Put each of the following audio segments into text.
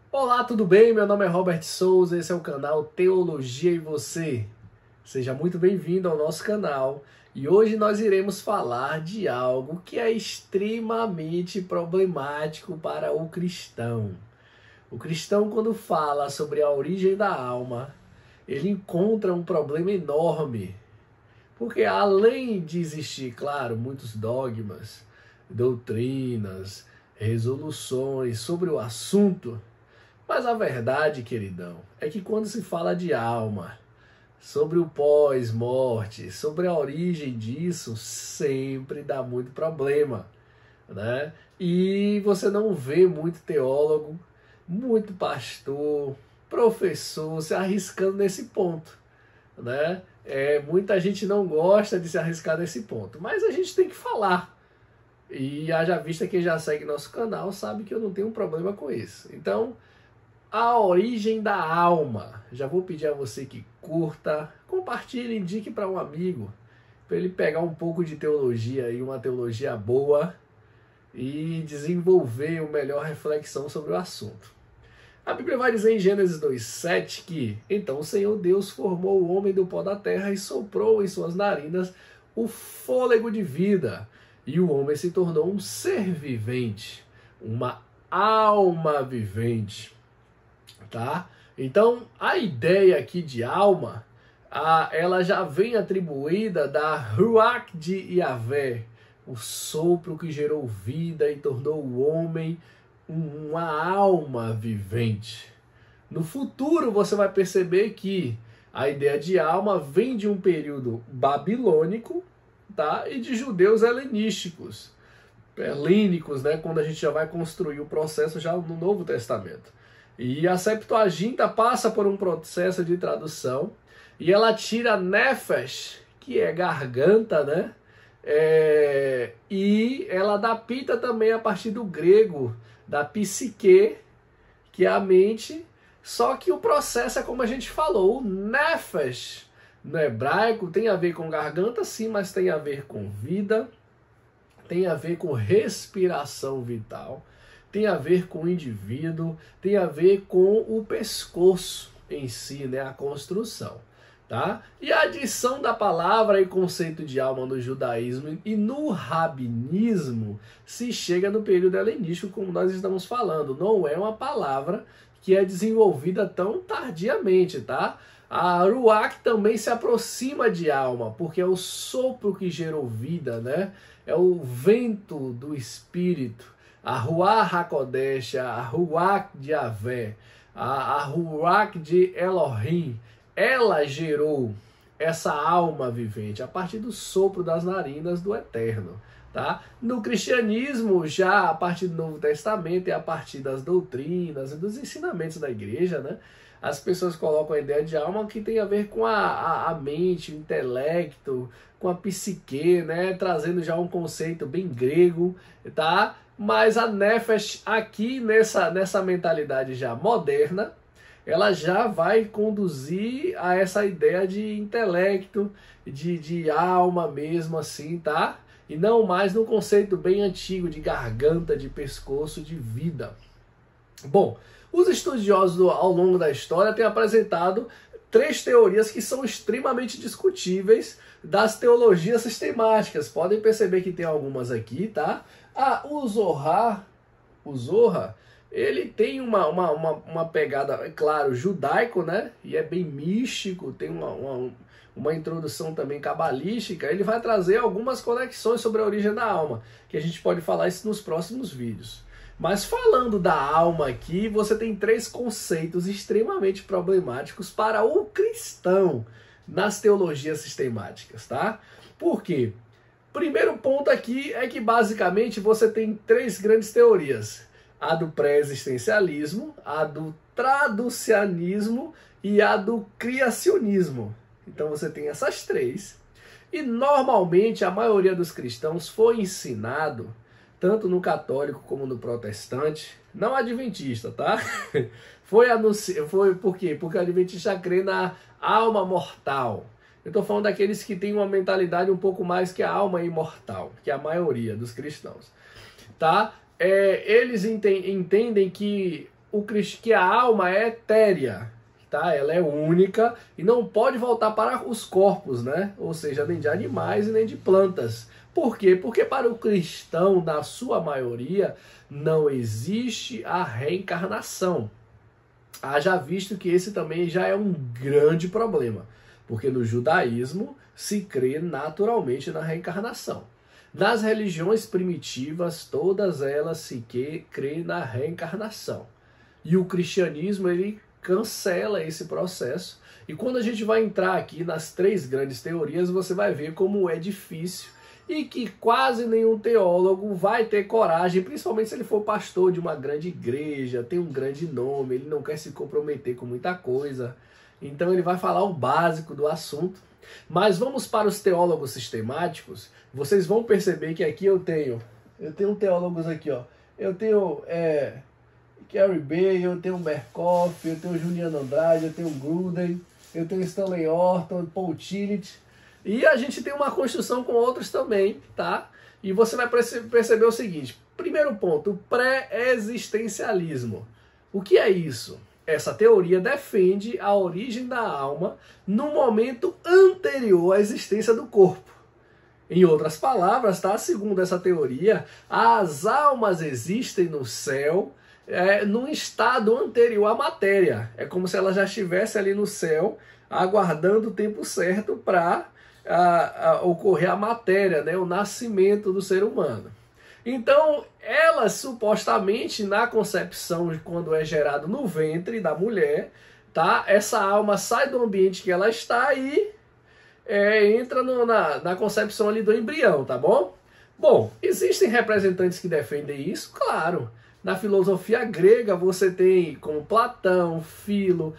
Olá, tudo bem? Meu nome é Robert Souza, esse é o canal Teologia e Você. Seja muito bem-vindo ao nosso canal e hoje nós iremos falar de algo que é extremamente problemático para o cristão. O cristão, quando fala sobre a origem da alma, ele encontra um problema enorme, porque além de existir, claro, muitos dogmas, doutrinas, resoluções sobre o assunto, mas a verdade, queridão, é que quando se fala de alma, sobre o pós-morte, sobre a origem disso, sempre dá muito problema, né? E você não vê muito teólogo, muito pastor, professor se arriscando nesse ponto, né? Muita gente não gosta de se arriscar nesse ponto, mas a gente tem que falar. E haja vista quem já segue nosso canal sabe que eu não tenho problema com isso. Então, a origem da alma. Já vou pedir a você que curta, compartilhe, indique para um amigo, para ele pegar um pouco de teologia e uma teologia boa e desenvolver uma melhor reflexão sobre o assunto. A Bíblia vai dizer em Gênesis 2:7 que então o Senhor Deus formou o homem do pó da terra e soprou em suas narinas o fôlego de vida, e o homem se tornou um ser vivente, uma alma vivente. Tá? Então, a ideia aqui de alma, ela já vem atribuída da Ruach de Yahvé, o sopro que gerou vida e tornou o homem uma alma vivente. No futuro, você vai perceber que a ideia de alma vem de um período babilônico, tá? E de judeus helenísticos, né? Quando a gente já vai construir o processo já no Novo Testamento. E a Septuaginta passa por um processo de tradução e ela tira nefesh, que é garganta, né? E ela adapta também a partir do grego, da psique, que é a mente. Só que o processo é como a gente falou, o nefesh no hebraico tem a ver com garganta, sim, mas tem a ver com vida, tem a ver com respiração vital, tem a ver com o indivíduo, tem a ver com o pescoço em si, né, a construção, tá? E a adição da palavra e conceito de alma no judaísmo e no rabinismo se chega no período helenístico, como nós estamos falando. Não é uma palavra que é desenvolvida tão tardiamente, tá? A Ruach também se aproxima de alma, porque é o sopro que gerou vida, né? É o vento do espírito. A Ruach HaKodesh, a Ruach de Yahvé, a Ruach de Elohim, ela gerou essa alma vivente a partir do sopro das narinas do Eterno. Tá? No cristianismo, já a partir do Novo Testamento e a partir das doutrinas e dos ensinamentos da igreja, né? As pessoas colocam a ideia de alma que tem a ver com a mente, o intelecto, com a psique, né? Trazendo já um conceito bem grego, tá? Mas a nefesh aqui, nessa mentalidade já moderna, ela já vai conduzir a essa ideia de intelecto, de alma mesmo assim, tá? E não mais no conceito bem antigo de garganta, de pescoço, de vida. Bom, os estudiosos ao longo da história têm apresentado três teorias que são extremamente discutíveis das teologias sistemáticas. Podem perceber que tem algumas aqui, tá? O Zohar, ele tem uma pegada, é claro, judaico, né? E é bem místico, tem uma introdução também cabalística. Ele vai trazer algumas conexões sobre a origem da alma, que a gente pode falar isso nos próximos vídeos. Mas falando da alma aqui, você tem três conceitos extremamente problemáticos para o cristão nas teologias sistemáticas, tá? Por quê? Primeiro ponto aqui é que basicamente você tem três grandes teorias: a do pré-existencialismo, a do traducianismo e a do criacionismo. Então você tem essas três. E normalmente a maioria dos cristãos foi ensinado, tanto no católico como no protestante, não adventista, tá? Foi por quê? Porque o adventista crê na alma mortal. Eu estou falando daqueles que têm uma mentalidade um pouco mais que a alma imortal, que é a maioria dos cristãos, tá? Eles entendem que que a alma é etérea, tá? Ela é única e não pode voltar para os corpos, né? Ou seja, nem de animais e nem de plantas. Por quê? Porque para o cristão, na sua maioria, não existe a reencarnação. Haja visto que esse também já é um grande problema, porque no judaísmo se crê naturalmente na reencarnação. Nas religiões primitivas, todas elas se crê na reencarnação. E o cristianismo, ele cancela esse processo. E quando a gente vai entrar aqui nas 3 grandes teorias, você vai ver como é difícil e que quase nenhum teólogo vai ter coragem, principalmente se ele for pastor de uma grande igreja, tem um grande nome, ele não quer se comprometer com muita coisa. Então ele vai falar o básico do assunto. Mas vamos para os teólogos sistemáticos. Vocês vão perceber que aqui eu tenho teólogos aqui, ó. Eu tenho Carrie Bay, eu tenho Berkoff, eu tenho Juliano Andrade, eu tenho Gruden, eu tenho Stanley Orton, Paul Tillich. E a gente tem uma construção com outros também, tá? E você vai perceber o seguinte. Primeiro ponto, o pré-existencialismo. O que é isso? Essa teoria defende a origem da alma no momento anterior à existência do corpo. Em outras palavras, tá? Segundo essa teoria, as almas existem no céu num estado anterior à matéria. É como se ela já estivesse ali no céu, aguardando o tempo certo para ocorrer a matéria, né? O nascimento do ser humano. Então, elas supostamente, na concepção, quando é gerado no ventre da mulher, tá? Essa alma sai do ambiente que ela está e entra na concepção ali do embrião, tá bom? Bom, existem representantes que defendem isso? Claro. Na filosofia grega você tem como Platão, Filo.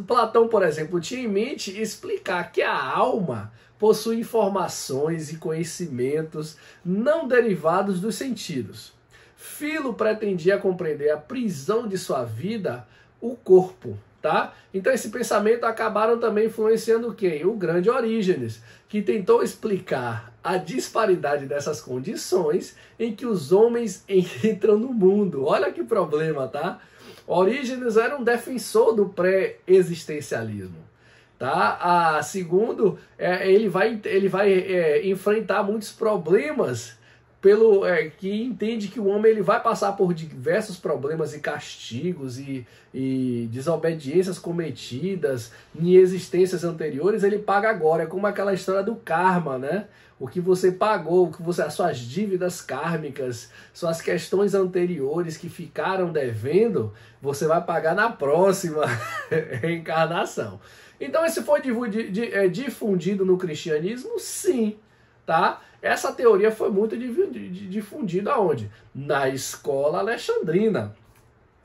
Platão, por exemplo, tinha em mente explicar que a alma possui informações e conhecimentos não derivados dos sentidos. Filo pretendia compreender a prisão de sua vida, o corpo, tá? Então esse pensamento acabaram também influenciando quem? O grande Orígenes, que tentou explicar a disparidade dessas condições em que os homens entram no mundo. Olha que problema, tá? Orígenes era um defensor do pré-existencialismo. Tá? Segundo, ele vai enfrentar muitos problemas que entende que o homem ele vai passar por diversos problemas e castigos e desobediências cometidas em existências anteriores, ele paga agora. É como aquela história do karma, né? O que você pagou, as suas dívidas kármicas, suas questões anteriores que ficaram devendo, você vai pagar na próxima reencarnação. Então esse foi difundido no cristianismo? Sim, tá? Essa teoria foi muito difundida aonde? Na escola alexandrina.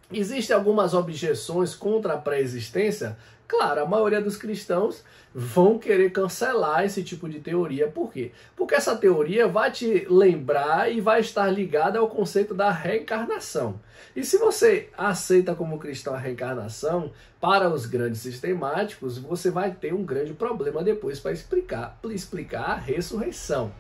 Existem algumas objeções contra a pré-existência? Claro, a maioria dos cristãos vão querer cancelar esse tipo de teoria. Por quê? Porque essa teoria vai te lembrar e vai estar ligada ao conceito da reencarnação. E se você aceita como cristão a reencarnação, para os grandes sistemáticos, você vai ter um grande problema depois para explicar a ressurreição.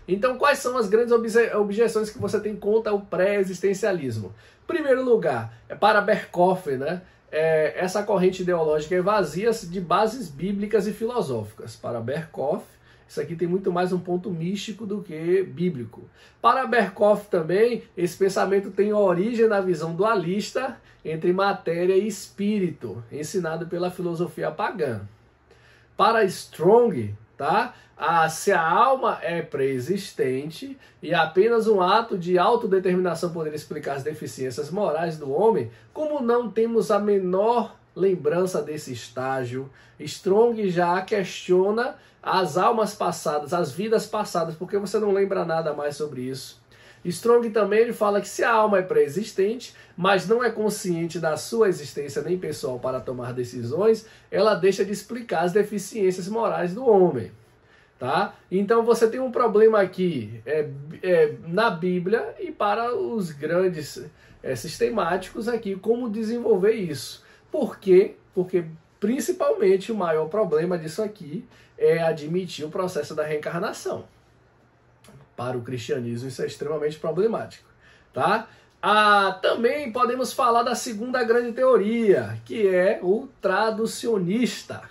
Então, quais são as grandes objeções que você tem contra o pré-existencialismo? Em primeiro lugar, para Berkoff, né? Essa corrente ideológica é vazia de bases bíblicas e filosóficas. Para Berkoff, isso aqui tem muito mais um ponto místico do que bíblico. Para Berkoff também, esse pensamento tem origem na visão dualista entre matéria e espírito, ensinado pela filosofia pagã. Para Strong, tá? Se a alma é pré-existente e apenas um ato de autodeterminação poderia explicar as deficiências morais do homem, como não temos a menor lembrança desse estágio, Strong já questiona as almas passadas, as vidas passadas, porque você não lembra nada mais sobre isso. Strong também ele fala que se a alma é pré-existente, mas não é consciente da sua existência nem pessoal para tomar decisões, ela deixa de explicar as deficiências morais do homem. Tá? Então você tem um problema aqui na Bíblia e para os grandes sistemáticos aqui, como desenvolver isso. Por quê? Porque principalmente o maior problema disso aqui é admitir o processo da reencarnação. Para o cristianismo isso é extremamente problemático. Tá? Também podemos falar da segunda grande teoria, que é o traducionista.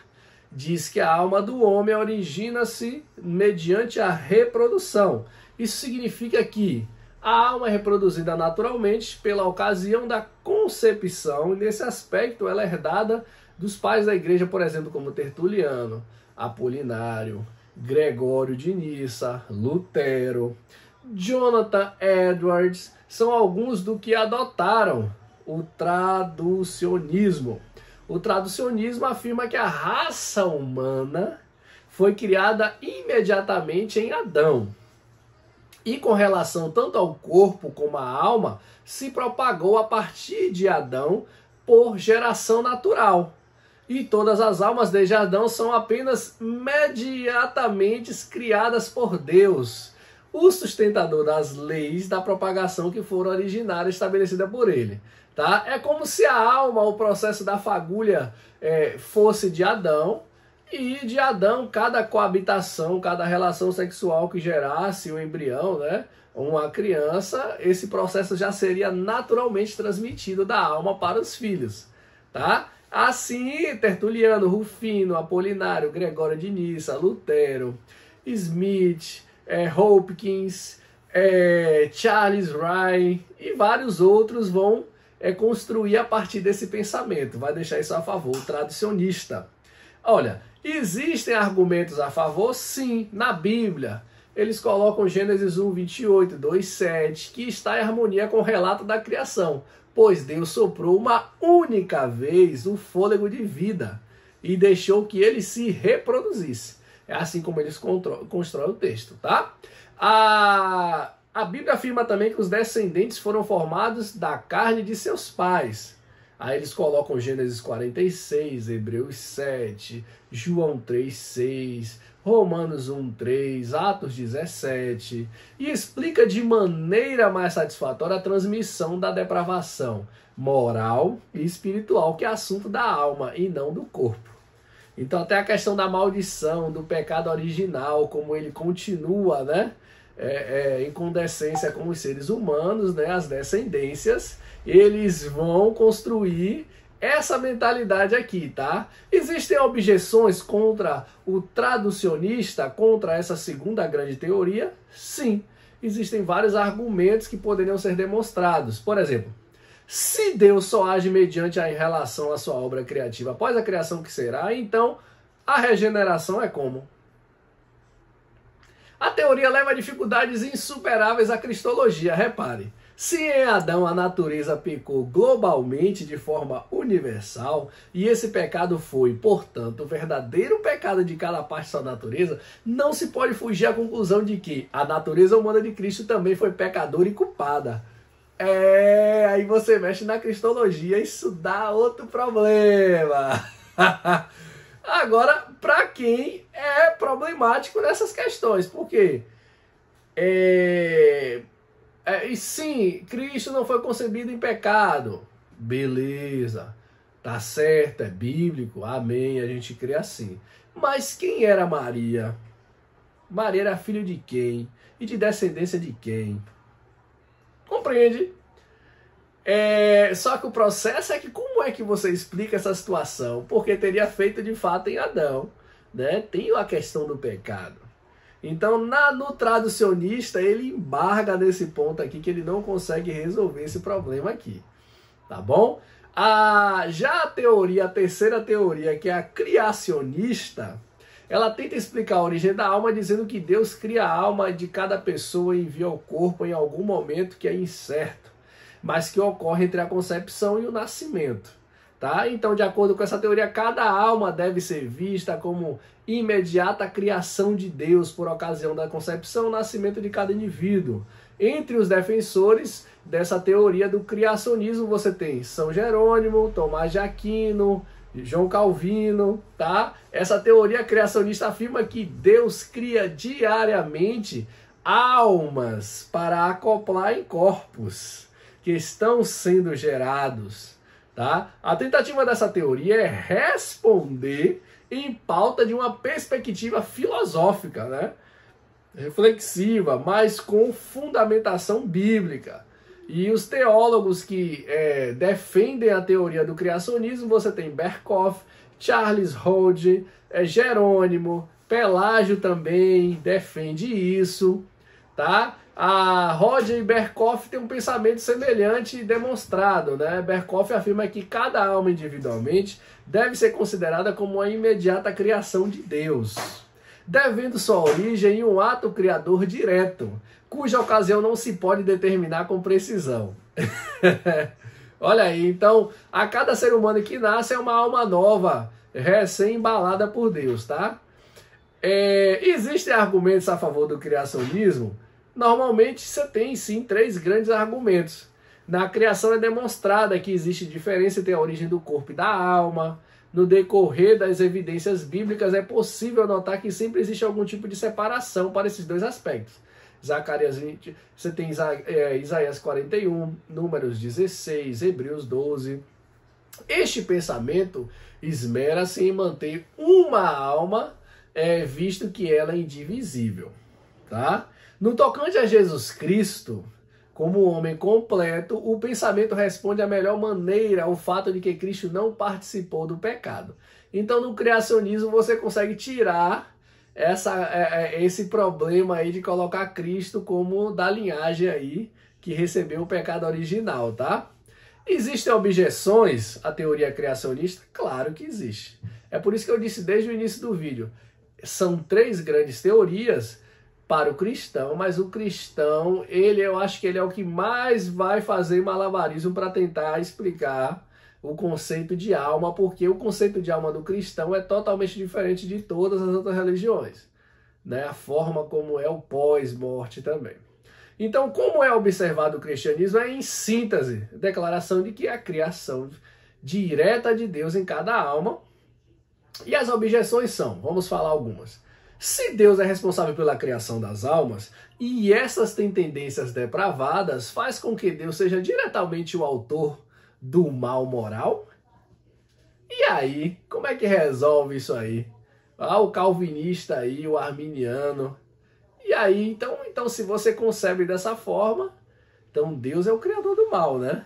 Diz que a alma do homem origina-se mediante a reprodução. Isso significa que a alma é reproduzida naturalmente pela ocasião da concepção, e nesse aspecto ela é herdada dos pais da igreja, por exemplo, como Tertuliano, Apolinário, Gregório de Nissa, Lutero, Jonathan Edwards, são alguns do que adotaram o traducionismo. O traducionismo afirma que a raça humana foi criada imediatamente em Adão. E com relação tanto ao corpo como à alma, se propagou a partir de Adão por geração natural. E todas as almas desde Adão são apenas imediatamente criadas por Deus, o sustentador das leis da propagação que foram originárias estabelecidas por ele. Tá? É como se a alma, o processo da fagulha, fosse de Adão, e de Adão, cada coabitação, cada relação sexual que gerasse o embrião, né, uma criança, esse processo já seria naturalmente transmitido da alma para os filhos. Tá? Assim, Tertuliano, Rufino, Apolinário, Gregório de Nissa, Lutero, Smith, Hopkins, Charles Rye e vários outros vão construir a partir desse pensamento. Vai deixar isso a favor, o traducionista. Olha, existem argumentos a favor? Sim, na Bíblia. Eles colocam Gênesis 1, 28, 2, 7, que está em harmonia com o relato da criação. Pois Deus soprou uma única vez o fôlego de vida e deixou que ele se reproduzisse. É assim como eles constroem o texto, tá? A Bíblia afirma também que os descendentes foram formados da carne de seus pais. Aí eles colocam Gênesis 46, Hebreus 7, João 3, 6, Romanos 1, 3, Atos 17, e explica de maneira mais satisfatória a transmissão da depravação moral e espiritual, que é assunto da alma e não do corpo. Então até a questão da maldição, do pecado original, como ele continua, né, em condescência com os seres humanos, né, as descendências, eles vão construir essa mentalidade aqui, tá? Existem objeções contra o traducionista, contra essa segunda grande teoria? Sim. Existem vários argumentos que poderiam ser demonstrados. Por exemplo, se Deus só age mediante a relação à sua obra criativa após a criação que será, então a regeneração é como? A teoria leva a dificuldades insuperáveis à cristologia, repare. Se em Adão a natureza pecou globalmente de forma universal, e esse pecado foi, portanto, o verdadeiro pecado de cada parte de sua natureza, não se pode fugir à conclusão de que a natureza humana de Cristo também foi pecadora e culpada. Aí você mexe na cristologia, isso dá outro problema. Agora, para quem é problemático nessas questões, por quê? E sim, Cristo não foi concebido em pecado. Beleza, tá certo, é bíblico, amém, a gente crê assim. Mas quem era Maria? Maria era filho de quem? E de descendência de quem? Compreende? Só que o processo é que como é que você explica essa situação? Porque teria feito de fato em Adão, né? Tem a questão do pecado. Então, no traducionista, ele embarga nesse ponto aqui que ele não consegue resolver esse problema aqui. Tá bom? Já a terceira teoria, que é a criacionista, ela tenta explicar a origem da alma dizendo que Deus cria a alma de cada pessoa e envia ao corpo em algum momento que é incerto, mas que ocorre entre a concepção e o nascimento. Tá? Então, de acordo com essa teoria, cada alma deve ser vista como imediata criação de Deus por ocasião da concepção e nascimento de cada indivíduo. Entre os defensores dessa teoria do criacionismo, você tem São Jerônimo, Tomás de Aquino, João Calvino. Tá? Essa teoria criacionista afirma que Deus cria diariamente almas para acoplar em corpos que estão sendo gerados. Tá? A tentativa dessa teoria é responder em pauta de uma perspectiva filosófica, né? Reflexiva, mas com fundamentação bíblica. E os teólogos que defendem a teoria do criacionismo, você tem Berkhoff, Charles Hodge, Jerônimo, Pelágio também defende isso, tá? A Hodge e Berkhoff têm um pensamento semelhante e demonstrado, né? Berkhoff afirma que cada alma individualmente deve ser considerada como uma imediata criação de Deus, devendo sua origem em um ato criador direto, cuja ocasião não se pode determinar com precisão. Olha aí, então, a cada ser humano que nasce é uma alma nova, recém-embalada por Deus, tá? Existem argumentos a favor do criacionismo? Normalmente você tem, sim, 3 grandes argumentos. Na criação é demonstrada que existe diferença entre a origem do corpo e da alma. No decorrer das evidências bíblicas é possível notar que sempre existe algum tipo de separação para esses 2 aspectos. Zacarias 20, você tem Isaías 41, Números 16, Hebreus 12. Este pensamento esmera-se em manter uma alma, visto que ela é indivisível. Tá? No tocante a Jesus Cristo, como homem completo, o pensamento responde à melhor maneira ao fato de que Cristo não participou do pecado. Então, no criacionismo, você consegue tirar esse problema aí de colocar Cristo como da linhagem aí que recebeu o pecado original, tá? Existem objeções à teoria criacionista? Claro que existe. É por isso que eu disse desde o início do vídeo. São 3 grandes teorias para o cristão, mas o cristão, eu acho que ele é o que mais vai fazer malabarismo para tentar explicar o conceito de alma, porque o conceito de alma do cristão é totalmente diferente de todas as outras religiões, né? A forma como é o pós-morte também. Então, como é observado o cristianismo, é em síntese, declaração de que é a criação direta de Deus em cada alma. E as objeções são, vamos falar algumas. Se Deus é responsável pela criação das almas, e essas têm tendências depravadas, faz com que Deus seja diretamente o autor do mal moral? E aí, como é que resolve isso aí? O calvinista aí, o arminiano. E aí, então se você concebe dessa forma, então Deus é o criador do mal, né?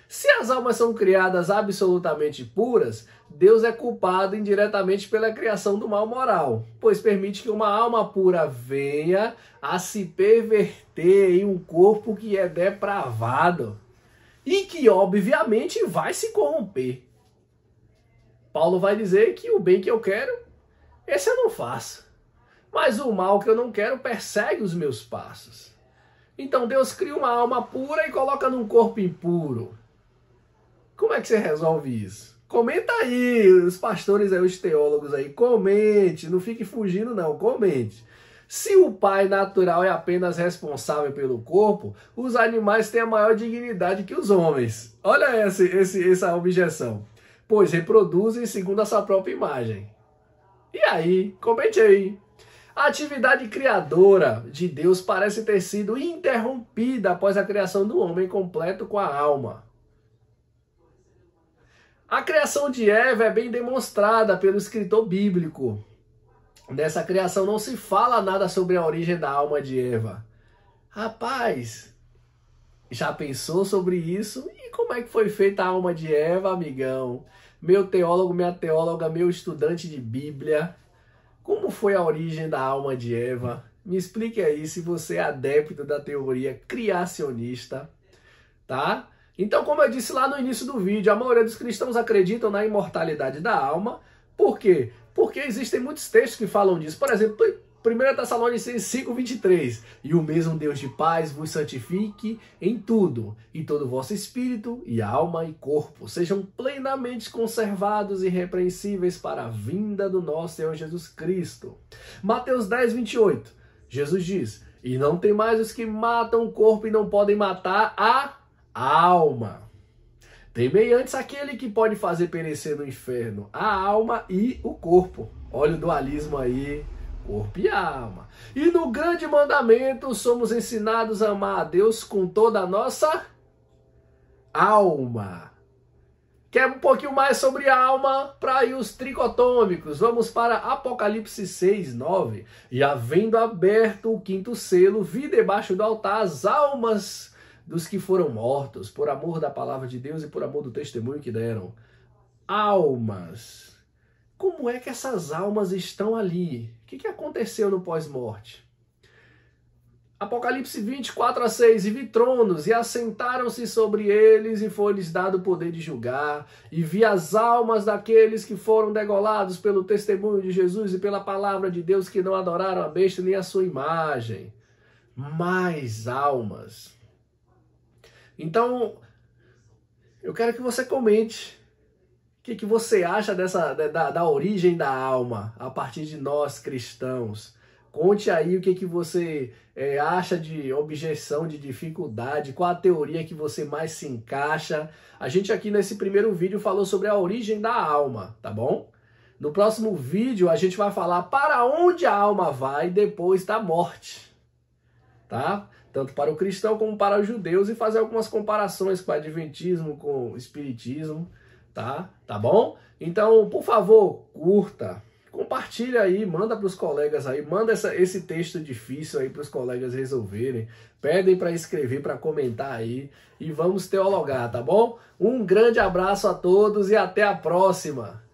Se as almas são criadas absolutamente puras, Deus é culpado indiretamente pela criação do mal moral, pois permite que uma alma pura venha a se perverter em um corpo que é depravado e que, obviamente, vai se corromper. Paulo vai dizer que o bem que eu quero, esse eu não faço, mas o mal que eu não quero persegue os meus passos. Então Deus cria uma alma pura e coloca num corpo impuro. Como é que você resolve isso? Comenta aí, os pastores aí, os teólogos aí, comente, não fique fugindo não, comente. Se o pai natural é apenas responsável pelo corpo, os animais têm a maior dignidade que os homens. Olha essa objeção. Pois reproduzem segundo a sua própria imagem. E aí, comente aí. A atividade criadora de Deus parece ter sido interrompida após a criação do homem completo com a alma. A criação de Eva é bem demonstrada pelo escritor bíblico. Nessa criação não se fala nada sobre a origem da alma de Eva. Rapaz, já pensou sobre isso? E como é que foi feita a alma de Eva, amigão? Meu teólogo, minha teóloga, meu estudante de Bíblia. Como foi a origem da alma de Eva? Me explique aí se você é adepto da teoria criacionista, tá? Então, como eu disse lá no início do vídeo, a maioria dos cristãos acreditam na imortalidade da alma. Por quê? Porque existem muitos textos que falam disso. Por exemplo, 1 Tessalonicenses 5:23. E o mesmo Deus de paz vos santifique em tudo, e todo o vosso espírito, e alma, e corpo sejam plenamente conservados e irrepreensíveis para a vinda do nosso Senhor Jesus Cristo. Mateus 10:28. Jesus diz, e não tem mais os que matam o corpo e não podem matar a alma. Temei antes aquele que pode fazer perecer no inferno a alma e o corpo. Olha o dualismo aí, corpo e alma. E no grande mandamento somos ensinados a amar a Deus com toda a nossa alma. Quer um pouquinho mais sobre a alma? Para aí os tricotômicos. Vamos para Apocalipse 6:9. E havendo aberto o 5º selo, vi debaixo do altar as almas dos que foram mortos, por amor da palavra de Deus e por amor do testemunho que deram. Almas. Como é que essas almas estão ali? O que aconteceu no pós-morte? Apocalipse 24:6, e vi tronos, e assentaram-se sobre eles, e foi-lhes dado o poder de julgar, e vi as almas daqueles que foram degolados pelo testemunho de Jesus e pela palavra de Deus, que não adoraram a besta nem a sua imagem. Mais almas. Então, eu quero que você comente o que você acha da origem da alma a partir de nós cristãos. Conte aí o que você acha de objeção, de dificuldade, qual a teoria que você mais se encaixa. A gente aqui nesse primeiro vídeo falou sobre a origem da alma, tá bom? No próximo vídeo a gente vai falar para onde a alma vai depois da morte, tá? Tanto para o cristão como para os judeus, e fazer algumas comparações com o adventismo, com o espiritismo, tá? Tá bom? Então, por favor, curta. Compartilha aí, manda para os colegas aí, manda esse texto difícil aí para os colegas resolverem. Pedem para escrever, para comentar aí e vamos teologar, tá bom? Um grande abraço a todos e até a próxima!